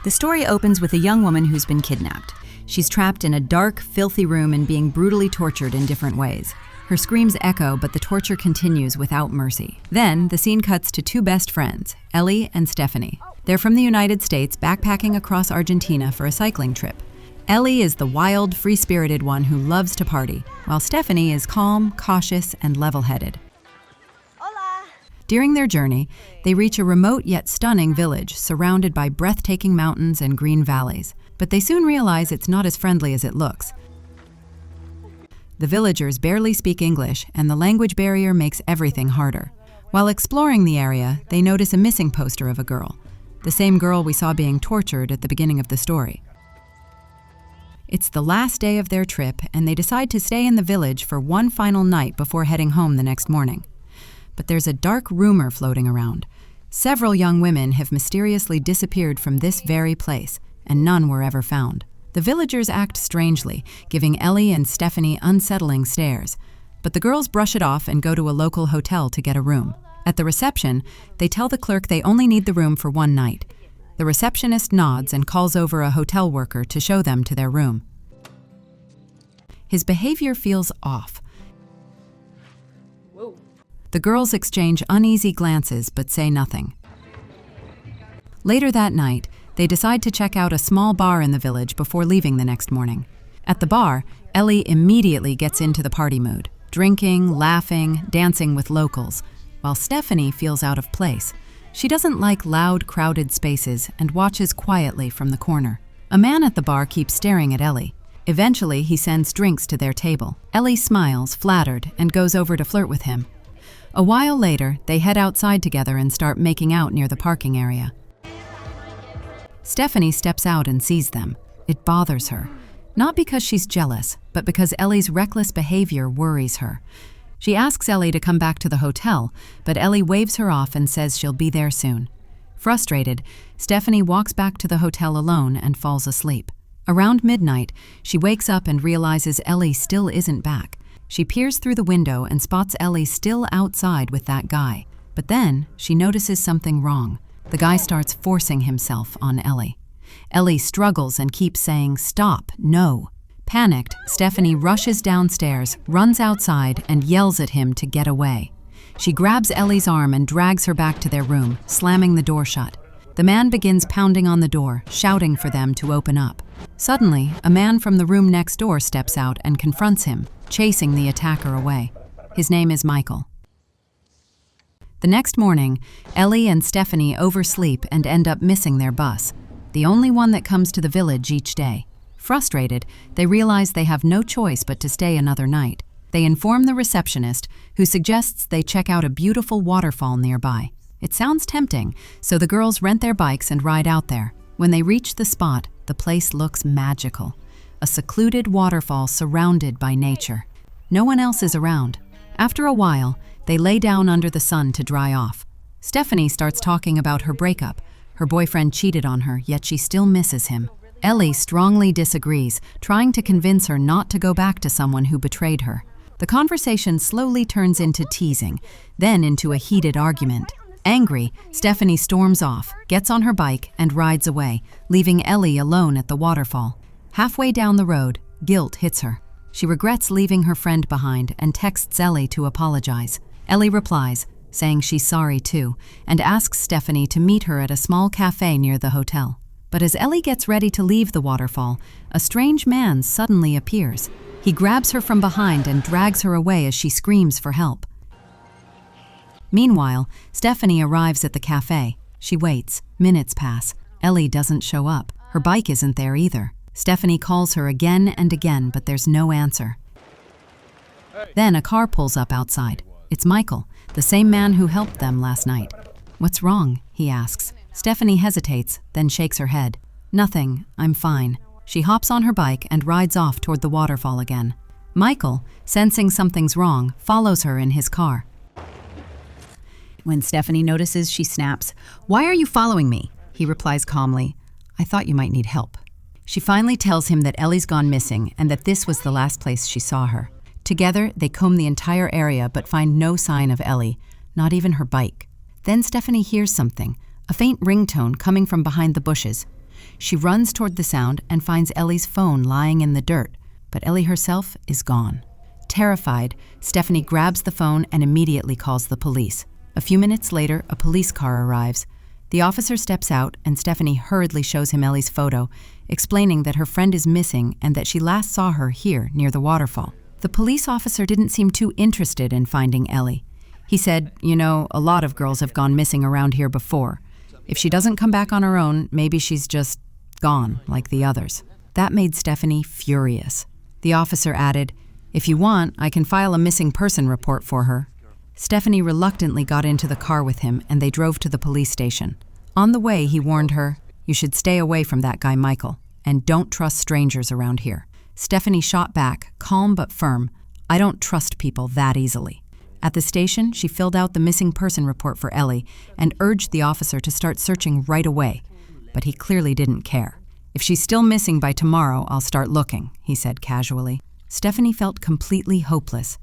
The story opens with a young woman who's been kidnapped. She's trapped in a dark, filthy room and being brutally tortured in different ways. Her screams echo, but the torture continues without mercy. Then, the scene cuts to two best friends, Ellie and Stephanie. They're from the United States, backpacking across Argentina for a cycling trip. Ellie is the wild, free-spirited one who loves to party, while Stephanie is calm, cautious, and level-headed. During their journey, they reach a remote yet stunning village surrounded by breathtaking mountains and green valleys. But they soon realize it's not as friendly as it looks. The villagers barely speak English, and the language barrier makes everything harder. While exploring the area, they notice a missing poster of a girl, the same girl we saw being tortured at the beginning of the story. It's the last day of their trip, and they decide to stay in the village for one final night before heading home the next morning. But there's a dark rumor floating around. Several young women have mysteriously disappeared from this very place, and none were ever found. The villagers act strangely, giving Ellie and Stephanie unsettling stares. But the girls brush it off and go to a local hotel to get a room. At the reception, they tell the clerk they only need the room for one night. The receptionist nods and calls over a hotel worker to show them to their room. His behavior feels off. The girls exchange uneasy glances but say nothing. Later that night, they decide to check out a small bar in the village before leaving the next morning. At the bar, Ellie immediately gets into the party mood, drinking, laughing, dancing with locals, while Stephanie feels out of place. She doesn't like loud, crowded spaces and watches quietly from the corner. A man at the bar keeps staring at Ellie. Eventually, he sends drinks to their table. Ellie smiles, flattered, and goes over to flirt with him. A while later, they head outside together and start making out near the parking area. Stephanie steps out and sees them. It bothers her, not because she's jealous, but because Ellie's reckless behavior worries her. She asks Ellie to come back to the hotel, but Ellie waves her off and says she'll be there soon. Frustrated, Stephanie walks back to the hotel alone and falls asleep. Around midnight, she wakes up and realizes Ellie still isn't back. She peers through the window and spots Ellie still outside with that guy. But then, she notices something wrong. The guy starts forcing himself on Ellie. Ellie struggles and keeps saying, "Stop, no." Panicked, Stephanie rushes downstairs, runs outside, and yells at him to get away. She grabs Ellie's arm and drags her back to their room, slamming the door shut. The man begins pounding on the door, shouting for them to open up. Suddenly, a man from the room next door steps out and confronts him, chasing the attacker away. His name is Michael. The next morning, Ellie and Stephanie oversleep and end up missing their bus, the only one that comes to the village each day. Frustrated, they realize they have no choice but to stay another night. They inform the receptionist, who suggests they check out a beautiful waterfall nearby. It sounds tempting, so the girls rent their bikes and ride out there. When they reach the spot, the place looks magical. A secluded waterfall surrounded by nature. No one else is around. After a while, they lay down under the sun to dry off. Stephanie starts talking about her breakup. Her boyfriend cheated on her, yet she still misses him. Ellie strongly disagrees, trying to convince her not to go back to someone who betrayed her. The conversation slowly turns into teasing, then into a heated argument. Angry, Stephanie storms off, gets on her bike, and rides away, leaving Ellie alone at the waterfall. Halfway down the road, guilt hits her. She regrets leaving her friend behind and texts Ellie to apologize. Ellie replies, saying she's sorry too, and asks Stephanie to meet her at a small cafe near the hotel. But as Ellie gets ready to leave the waterfall, a strange man suddenly appears. He grabs her from behind and drags her away as she screams for help. Meanwhile, Stephanie arrives at the cafe. She waits. Minutes pass. Ellie doesn't show up. Her bike isn't there either. Stephanie calls her again and again, but there's no answer. Then a car pulls up outside. It's Michael, the same man who helped them last night. "What's wrong?" he asks. Stephanie hesitates, then shakes her head. "Nothing, I'm fine." She hops on her bike and rides off toward the waterfall again. Michael, sensing something's wrong, follows her in his car. When Stephanie notices, she snaps, "Why are you following me?" He replies calmly, "I thought you might need help." She finally tells him that Ellie's gone missing and that this was the last place she saw her. Together, they comb the entire area but find no sign of Ellie, not even her bike. Then Stephanie hears something, a faint ringtone coming from behind the bushes. She runs toward the sound and finds Ellie's phone lying in the dirt, but Ellie herself is gone. Terrified, Stephanie grabs the phone and immediately calls the police. A few minutes later, a police car arrives. The officer steps out and Stephanie hurriedly shows him Ellie's photo, explaining that her friend is missing and that she last saw her here near the waterfall. The police officer didn't seem too interested in finding Ellie. He said, a lot of girls have gone missing around here before. If she doesn't come back on her own, maybe she's just gone like the others. That made Stephanie furious. The officer added, "If you want, I can file a missing person report for her." Stephanie reluctantly got into the car with him and they drove to the police station. On the way, he warned her, "You should stay away from that guy Michael, and don't trust strangers around here." Stephanie shot back, calm but firm, "I don't trust people that easily." At the station, she filled out the missing person report for Ellie and urged the officer to start searching right away. But he clearly didn't care. "If she's still missing by tomorrow, I'll start looking," he said casually. Stephanie felt completely hopeless.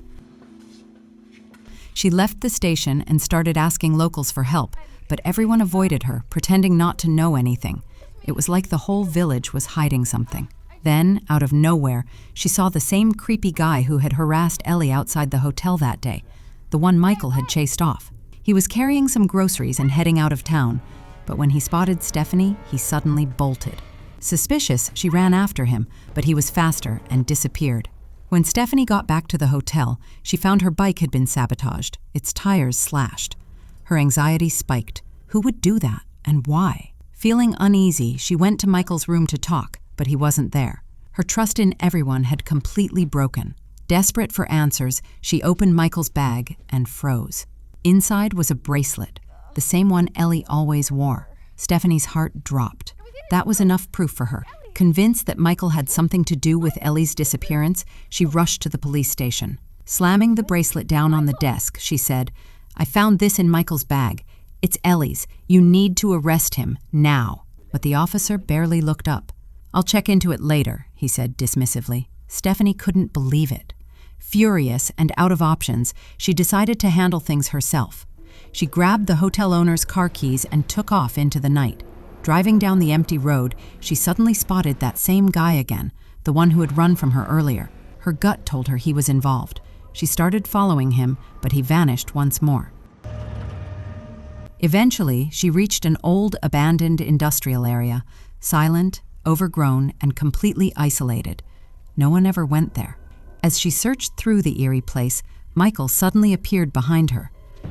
She left the station and started asking locals for help, but everyone avoided her, pretending not to know anything. It was like the whole village was hiding something. Then, out of nowhere, she saw the same creepy guy who had harassed Ellie outside the hotel that day, the one Michael had chased off. He was carrying some groceries and heading out of town, but when he spotted Stephanie, he suddenly bolted. Suspicious, she ran after him, but he was faster and disappeared. When Stephanie got back to the hotel, she found her bike had been sabotaged, its tires slashed. Her anxiety spiked. Who would do that, and why? Feeling uneasy, she went to Michael's room to talk, but he wasn't there. Her trust in everyone had completely broken. Desperate for answers, she opened Michael's bag and froze. Inside was a bracelet, the same one Ellie always wore. Stephanie's heart dropped. That was enough proof for her. Convinced that Michael had something to do with Ellie's disappearance, she rushed to the police station. Slamming the bracelet down on the desk, she said, "I found this in Michael's bag. It's Ellie's. You need to arrest him, now." But the officer barely looked up. "I'll check into it later," he said dismissively. Stephanie couldn't believe it. Furious and out of options, she decided to handle things herself. She grabbed the hotel owner's car keys and took off into the night. Driving down the empty road, she suddenly spotted that same guy again, the one who had run from her earlier. Her gut told her he was involved. She started following him, but he vanished once more. Eventually, she reached an old, abandoned industrial area, silent, overgrown, and completely isolated. No one ever went there. As she searched through the eerie place, Michael suddenly appeared behind her.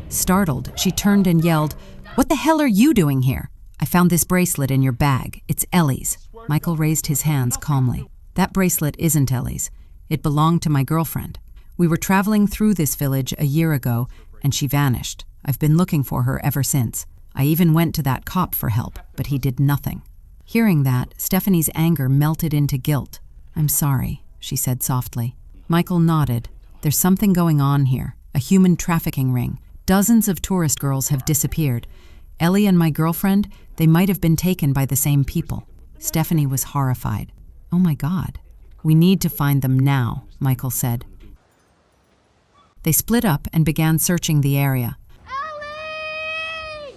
Startled, she turned and yelled, "What the hell are you doing here?" "I found this bracelet in your bag. It's Ellie's." Michael raised his hands calmly. "That bracelet isn't Ellie's. It belonged to my girlfriend. We were traveling through this village a year ago, and she vanished. I've been looking for her ever since. I even went to that cop for help, but he did nothing." Hearing that, Stephanie's anger melted into guilt. "I'm sorry," she said softly. Michael nodded. "There's something going on here, a human trafficking ring. Dozens of tourist girls have disappeared. Ellie and my girlfriend, they might have been taken by the same people." Stephanie was horrified. "Oh my God. We need to find them now," Michael said. They split up and began searching the area. Ellie!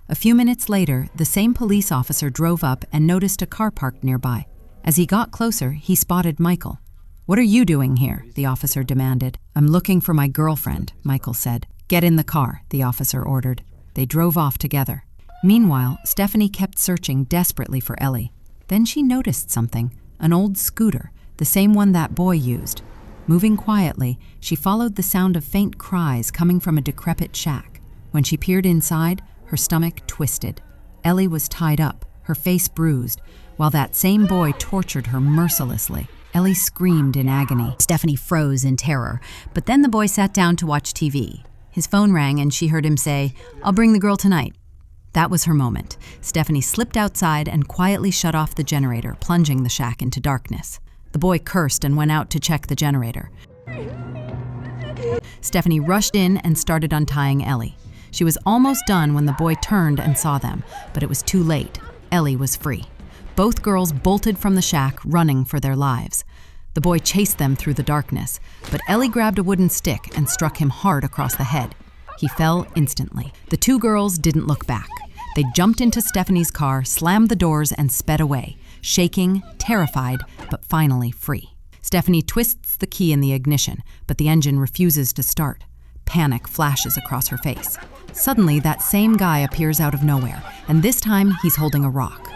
A few minutes later, the same police officer drove up and noticed a car parked nearby. As he got closer, he spotted Michael. "What are you doing here?" the officer demanded. "I'm looking for my girlfriend," Michael said. "Get in the car," the officer ordered. They drove off together. Meanwhile, Stephanie kept searching desperately for Ellie. Then she noticed something, an old scooter, the same one that boy used. Moving quietly, she followed the sound of faint cries coming from a decrepit shack. When she peered inside, her stomach twisted. Ellie was tied up, her face bruised, while that same boy tortured her mercilessly. Ellie screamed in agony. Stephanie froze in terror, but then the boy sat down to watch TV. His phone rang and she heard him say, "I'll bring the girl tonight." That was her moment. Stephanie slipped outside and quietly shut off the generator, plunging the shack into darkness. The boy cursed and went out to check the generator. Stephanie rushed in and started untying Ellie. She was almost done when the boy turned and saw them, but it was too late. Ellie was free. Both girls bolted from the shack, running for their lives. The boy chased them through the darkness, but Ellie grabbed a wooden stick and struck him hard across the head. He fell instantly. The two girls didn't look back. They jumped into Stephanie's car, slammed the doors, and sped away, shaking, terrified, but finally free. Stephanie twists the key in the ignition, but the engine refuses to start. Panic flashes across her face. Suddenly, that same guy appears out of nowhere, and this time he's holding a rock.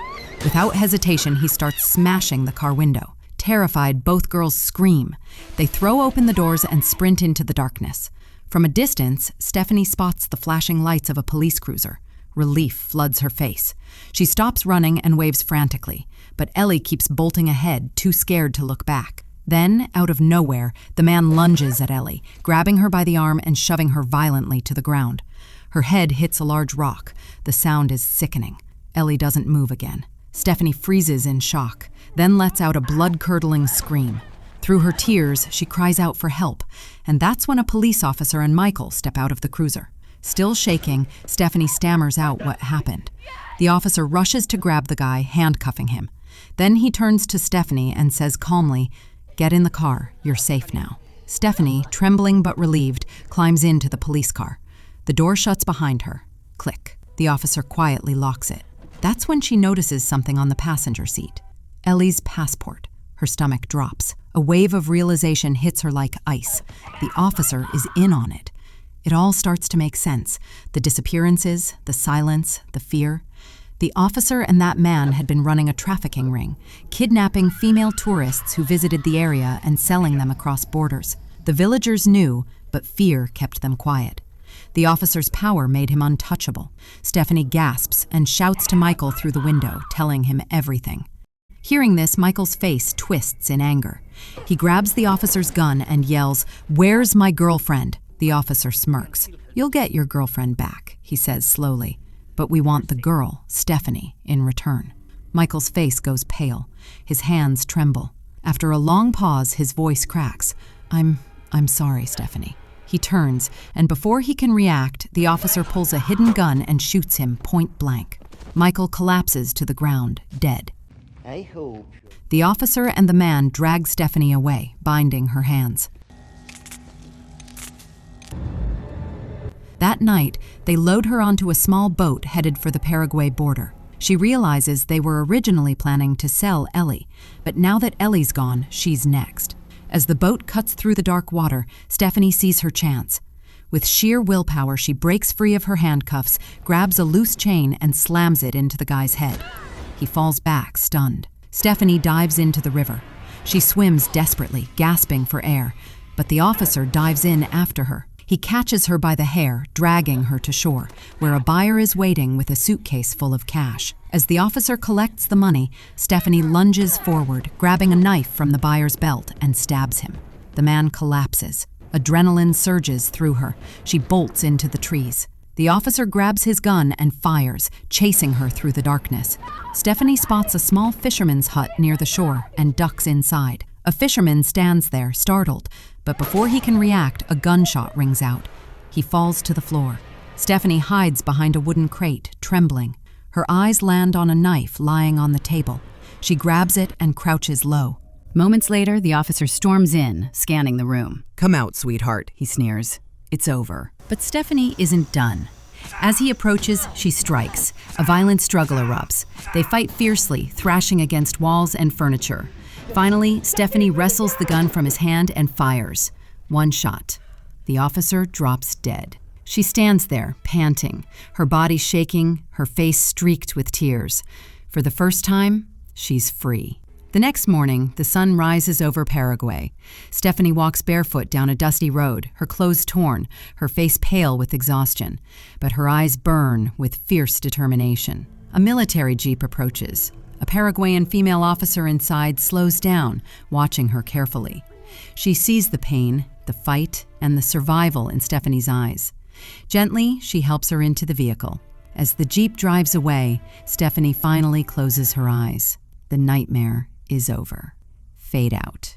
Without hesitation, he starts smashing the car window. Terrified, both girls scream. They throw open the doors and sprint into the darkness. From a distance, Stephanie spots the flashing lights of a police cruiser. Relief floods her face. She stops running and waves frantically, but Ellie keeps bolting ahead, too scared to look back. Then, out of nowhere, the man lunges at Ellie, grabbing her by the arm and shoving her violently to the ground. Her head hits a large rock. The sound is sickening. Ellie doesn't move again. Stephanie freezes in shock, then lets out a blood-curdling scream. Through her tears, she cries out for help, and that's when a police officer and Michael step out of the cruiser. Still shaking, Stephanie stammers out what happened. The officer rushes to grab the guy, handcuffing him. Then he turns to Stephanie and says calmly, "Get in the car, you're safe now." Stephanie, trembling but relieved, climbs into the police car. The door shuts behind her. Click. The officer quietly locks it. That's when she notices something on the passenger seat. Ellie's passport. Her stomach drops. A wave of realization hits her like ice. The officer is in on it. It all starts to make sense. The disappearances, the silence, the fear. The officer and that man had been running a trafficking ring, kidnapping female tourists who visited the area and selling them across borders. The villagers knew, but fear kept them quiet. The officer's power made him untouchable. Stephanie gasps and shouts to Michael through the window, telling him everything. Hearing this, Michael's face twists in anger. He grabs the officer's gun and yells, "Where's my girlfriend?" The officer smirks. "You'll get your girlfriend back," he says slowly. "But we want the girl, Stephanie, in return." Michael's face goes pale. His hands tremble. After a long pause, his voice cracks. I'm sorry, Stephanie." He turns, and before he can react, the officer pulls a hidden gun and shoots him point blank. Michael collapses to the ground, dead. I hope. The officer and the man drag Stephanie away, binding her hands. That night, they load her onto a small boat headed for the Paraguay border. She realizes they were originally planning to sell Ellie, but now that Ellie's gone, she's next. As the boat cuts through the dark water, Stephanie sees her chance. With sheer willpower, she breaks free of her handcuffs, grabs a loose chain, and slams it into the guy's head. He falls back, stunned. Stephanie dives into the river. She swims desperately, gasping for air, but the officer dives in after her. He catches her by the hair, dragging her to shore, where a buyer is waiting with a suitcase full of cash. As the officer collects the money, Stephanie lunges forward, grabbing a knife from the buyer's belt, and stabs him. The man collapses. Adrenaline surges through her. She bolts into the trees. The officer grabs his gun and fires, chasing her through the darkness. Stephanie spots a small fisherman's hut near the shore and ducks inside. A fisherman stands there, startled, but before he can react, a gunshot rings out. He falls to the floor. Stephanie hides behind a wooden crate, trembling. Her eyes land on a knife lying on the table. She grabs it and crouches low. Moments later, the officer storms in, scanning the room. "Come out, sweetheart," he sneers. "It's over." But Stephanie isn't done. As he approaches, she strikes. A violent struggle erupts. They fight fiercely, thrashing against walls and furniture. Finally, Stephanie wrestles the gun from his hand and fires. One shot. The officer drops dead. She stands there, panting, her body shaking, her face streaked with tears. For the first time, she's free. The next morning, the sun rises over Paraguay. Stephanie walks barefoot down a dusty road, her clothes torn, her face pale with exhaustion, but her eyes burn with fierce determination. A military jeep approaches. A Paraguayan female officer inside slows down, watching her carefully. She sees the pain, the fight, and the survival in Stephanie's eyes. Gently, she helps her into the vehicle. As the jeep drives away, Stephanie finally closes her eyes. The nightmare is over. Fade out.